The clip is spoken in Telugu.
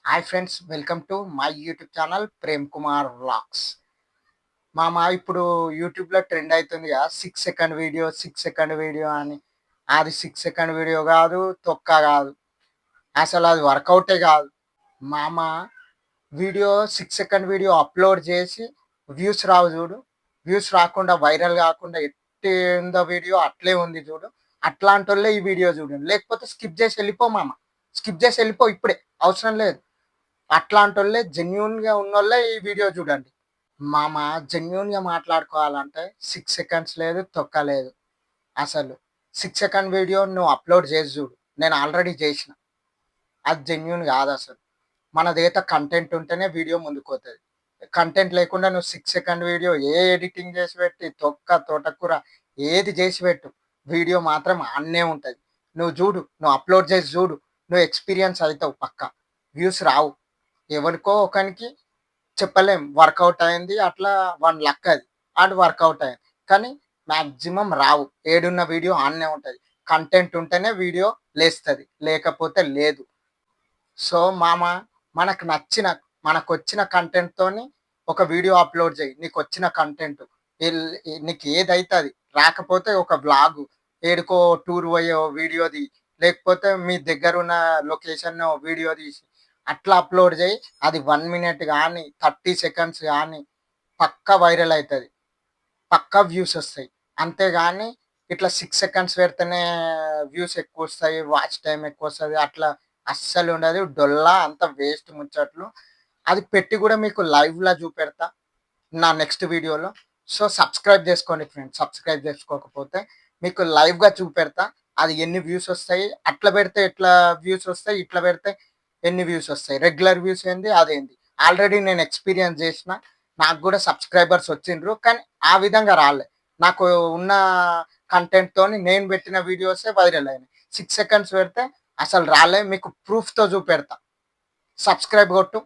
Hi friends, welcome to my YouTube channel Prem Kumar vlogs. ఇప్పుడు యూట్యూబ్లో ట్రెండ్ అవుతుందిగా 6 సెకండ్ వీడియో 6 సెకండ్ వీడియో అని. అది 6 సెకండ్ వీడియో కాదు, తొక్క కాదు, అసలు అది వర్కౌటే కాదు. మామ వీడియో 6 సెకండ్ వీడియో అప్లోడ్ చేసి వ్యూస్ రావు చూడు, వ్యూస్ రాకుండా వైరల్ కాకుండా ఎట్టి ఉందో వీడియో అట్లే ఉంది చూడు. అట్లాంటి వాళ్ళే ఈ వీడియో చూడండి, లేకపోతే స్కిప్ చేసి వెళ్ళిపో మామ. స్కిప్ చేసి వెళ్ళిపో, ఇప్పుడే అవసరం లేదు. అట్లాంటోళ్ళే జెన్యూన్‌గా ఉన్నోళ్ళే ఈ వీడియో చూడండి. మామ జెన్యూన్‌గా మాట్లాడుకోవాలంటే 6 సెకండ్స్ లేదు, తొక్క లేదు. అసలు 6 సెకండ్ వీడియో నువ్వు అప్‌లోడ్ చేసి చూడు. నేను ఆల్రెడీ చేసిన. అది జెన్యూన్ కాదసలు. మనదేదో కంటెంట్ ఉంటేనే వీడియో ముందుకుపోతది. కంటెంట్ లేకుండా నువ్వు 6 సెకండ్ వీడియో ఎడిటింగ్ చేసి పెట్టి, తొక్క, తోటకూర ఏది చేసి పెట్టు. వీడియో మాత్రం ఆడనే ఉంటది. నువ్వు చూడు, నువ్వు అప్‌లోడ్ చేసి చూడు. నువ్వు ఎక్స్‌పీరియన్స్ అయితావు పక్కా. వ్యూస్ రావు. ఎవరికో ఒకనికి చెప్పలేం. వర్కౌట్ అయింది. అట్లా వాని లక్ అది. ఆడు వర్కౌట్ అయింది. కానీ మాక్సిమం రావు. ఏడున్న వీడియో ఆడనే ఉంటది. కంటెంట్ ఉంటేనే వీడియో లేస్తది. లేకపోతే లేదు. సో, మనకు నచ్చిన మనకొచ్చిన కంటెంట్‌తోని ఒక వీడియో అప్‌లోడ్ చెయ్యి. నీకొచ్చిన కంటెంట్. ఎల్ నీకు ఏదైతే అది. రాకపోతే ఒక వ్లాగు, ఏడికో టూర్ పోయే వీడియో తీయి. లేకపోతే మీ దగ్గరున్న లొకేషన్ వీడియో తీసి అట్లా అప్‌లోడ్ చెయ్యి. అది 1 మినిట్ గాని, 30 సెకండ్స్ గాని పక్కా వైరల్ అయితది. పక్కా వ్యూస్ ఒస్తాయి. అంతేగాని ఇట్లా 6 సెకండ్స్ పెడితేనే వ్యూస్ ఎక్కువొస్తాయి, వాచ్ టైమ్ ఎక్కువొస్తది. అట్లా అస్సలుండదు. డొల్లా అంతా వేస్ట్ ముచ్చట్లు. అది పెట్టి గూడా మీకు లైవ్‌లా చూపెడతా నా నెక్స్ట్ వీడియోలో. సో, సబ్స్క్రైబ్ జేసుకోండి ఫ్రెండ్స్. సబ్స్క్రైబ్ జేసుకోకపోతే మీకు లైవ్‌గా చూపెడతా. అది ఎన్ని వ్యూస్ ఒస్తాయి, అట్లా పెడితే ఎట్లా వ్యూస్ ఒస్తాయి, ఇట్లా పెడితే ఎన్ని వ్యూస్ ఒస్తాయి. రెగ్యులర్ వ్యూస్ ఏంది, అదేంది. ఆల్రెడీ నేను ఎక్స్‌పీరియన్స్ జేసిన. నాకు గూడా సబ్స్క్రైబర్స్ వచ్చిండ్రు. కానీ ఆ విధంగా రాలే. నాకు ఉన్న కంటెంట్‌తోని నేను పెట్టిన వీడియోసే వైరల్ అయినాయి. 6 సెకండ్స్ పెడితే అసలు రాలే. మీకు ప్రూఫ్‌తో చూపెడతా. సబ్స్క్రైబ్ కొట్టు.